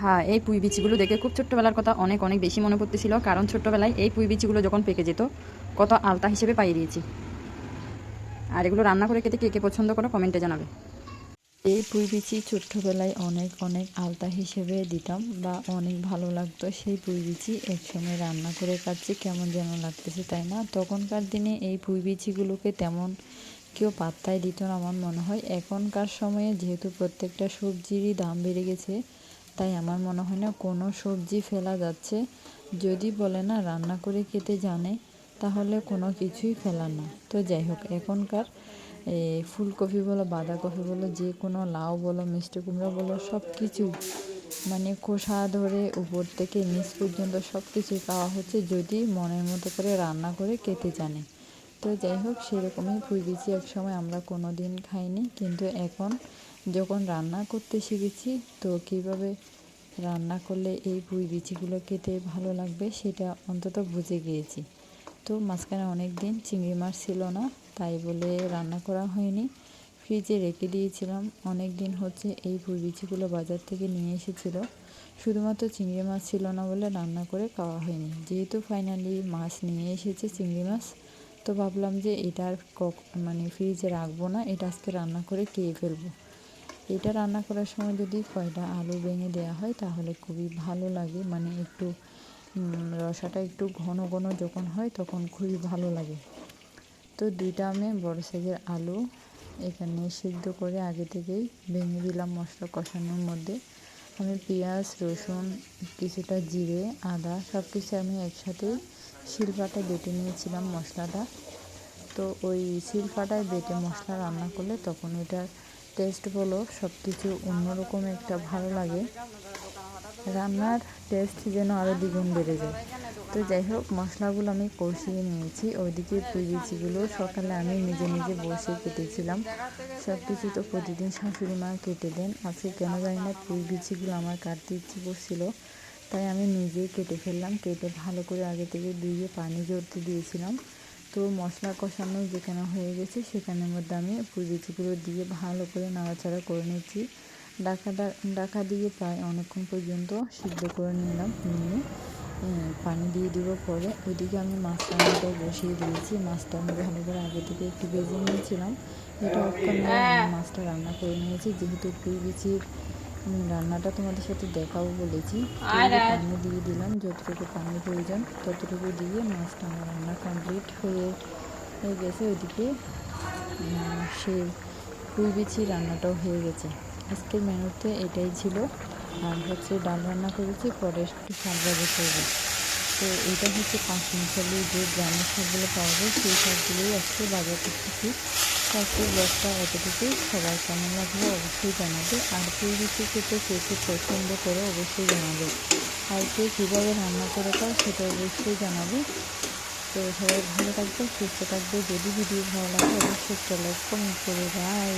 হ্যাঁ, এই পুঁই বিচিগুলো দেখে খুব ছোট্টবেলার কথা অনেক অনেক বেশি মনে পড়তেছিল, কারণ ছোট্টবেলায় এই পুঁই বিচিগুলো যখন পেকে যেত কত আলতা হিসেবে পাইয়ে দিয়েছি। আর এগুলো রান্না করে খেতে কে কে পছন্দ করো কমেন্টে জানাবে। এই পুঁই বিচি ছোট্টবেলায় অনেক অনেক আলতা হিসেবে দিতাম বা অনেক ভালো লাগতো। সেই পুঁই বিচি একসময় রান্না করে খাচ্ছি, কেমন যেন লাগতেছে, তাই না? তখনকার দিনে এই পুঁই বিচিগুলোকে তেমন কেউ পাত্তাই দিত না আমার মনে হয়। এখনকার সময়ে যেহেতু প্রত্যেকটা সবজিরই দাম বেড়ে গেছে, তাই আমার মনে হয় না কোনো সবজি ফেলা যাচ্ছে। যদি বলে না রান্না করে খেতে জানে, তাহলে কোনো কিছুই ফেলার না। তো যাই হোক, এখনকার ফুলকপি বলো, বাঁধাকপি বলো, যে কোনো লাউ বলো, মিষ্টি কুমড়া বলো, সব কিছুই মানে খোসা ধরে উপর থেকে নিচ পর্যন্ত সব কিছুই খাওয়া হচ্ছে, যদি মনের মতো করে রান্না করে খেতে জানে। তো যাই হোক, সেরকমই পুঁই বিচি একসময় আমরা কোনো দিন খাইনি, কিন্তু এখন যখন রান্না করতে শিখেছি, তো কীভাবে রান্না করলে এই পুঁই বিচিগুলো খেতে ভালো লাগবে সেটা অন্তত বুঝে গিয়েছি। তো মাঝখানে অনেক দিন চিংড়ি মাছ ছিল না, তাই বলে রান্না করা হয়নি, ফ্রিজে রেখে দিয়েছিলাম। অনেক দিন হচ্ছে এই পুঁই বিচিগুলো বাজার থেকে নিয়ে এসেছিলো, শুধুমাত্র চিংড়ি মাছ ছিল না বলে রান্না করে খাওয়া হয়নি। যেহেতু ফাইনালি মাছ নিয়ে এসেছে, চিংড়ি মাছ, তো ভাবলাম যে এটা আর মানে ফ্রিজে রাখবো না, এটা আজকে রান্না করে খেয়ে ফেলবো। এটা রান্না করার সময় যদি কয়টা আলু ভেঙে দেওয়া হয় তাহলে খুবই ভালো লাগে, মানে একটু রসাটা একটু ঘন ঘন যখন হয় তখন খুবই ভালো লাগে। তো দুইটা আমি বড় সাইজের আলু এখানে সিদ্ধ করে আগে থেকেই ভেঙে দিলাম মশলা কষানোর মধ্যে। আমি পেঁয়াজ, রসুন, কিছুটা জিরে, আদা সব কিছু আমি একসাথে শিলপাটায় বেটে নিয়েছিলাম মশলাটা। তো ওই শিলপাটায় বেটে মশলা রান্না করলে তখন এটার টেস্ট বলো সব কিছু অন্যরকম একটা ভালো লাগে, রান্নার টেস্ট যেন আরও দ্বিগুণ বেড়ে যায়। তো যাই হোক, মশলাগুলো আমি কষিয়ে নিয়েছি। ওইদিকে পুঁই বিচিগুলো সকালে আমি নিজে নিজে বসে কেটেছিলাম। সব কিছু তো প্রতিদিন শাশুড়ি মা কেটে দেন, আজকে কেন জানি না পুঁই বিচিগুলো আমার কাটতে ইচ্ছে করছিল, তাই আমি নিজেই কেটে ফেললাম। কেটে ভালো করে আগে থেকে ধুয়ে পানি ঝরতে দিয়েছিলাম। তো মশলা কষানো যেখানে হয়ে গেছে সেখানের মধ্যে আমি পুঁই বিচিগুলো দিয়ে ভালো করে নাড়াচাড়া করে নিচ্ছি। ঢাকা দিয়ে প্রায় অনেকক্ষণ পর্যন্ত সিদ্ধ করে নিলাম। নিয়ে পানি দিয়ে দিব পরে। ওইদিকে আমি মাছ রান্নাটাও বসিয়ে দিয়েছি। মাছটা আমি ভালো করে আগে থেকে একটু ভেজে নিয়েছিলাম। এটা অফ ক্যামেরায় আমি মাছটা রান্না করে নিয়েছি, যেহেতু পুঁই বিচির রান্নাটা তোমাদের সাথে দেখাবো বলেছি। পানি দিয়ে দিলাম, যতটুকু পানি প্রয়োজন ততটুকু দিয়ে মাছটা আমার রান্না কমপ্লিট হয়ে গেছে। ওইদিকে সে পুঁই বিচি রান্নাটাও হয়ে গেছে। আজকের মেনুতে এটাই ছিল। আর হচ্ছে ডাল রান্না করেছি, পরে একটু শাক ভাজি করবো। তো এটা হচ্ছে পাঁচমিশালি যে গ্রামের শাকগুলো পাওয়া যায়, সেই শাকগুলোই আজকে বাজার করতেছি। তো আজকের ব্লগটা এতটুকুই। সবার কেমন লাগলো অবশ্যই জানাবে। আর পুঁই বিচি খেতে কে কে পছন্দ করে অবশ্যই জানাবে। আর কে কীভাবে রান্না করে খায় সেটা অবশ্যই জানাবে। তো সবাই ভালো থাকবে, সুস্থ থাকবে। যদি ভিডিও ভালো লাগে অবশ্যই একটা লাইক কমেন্ট করে। বাই।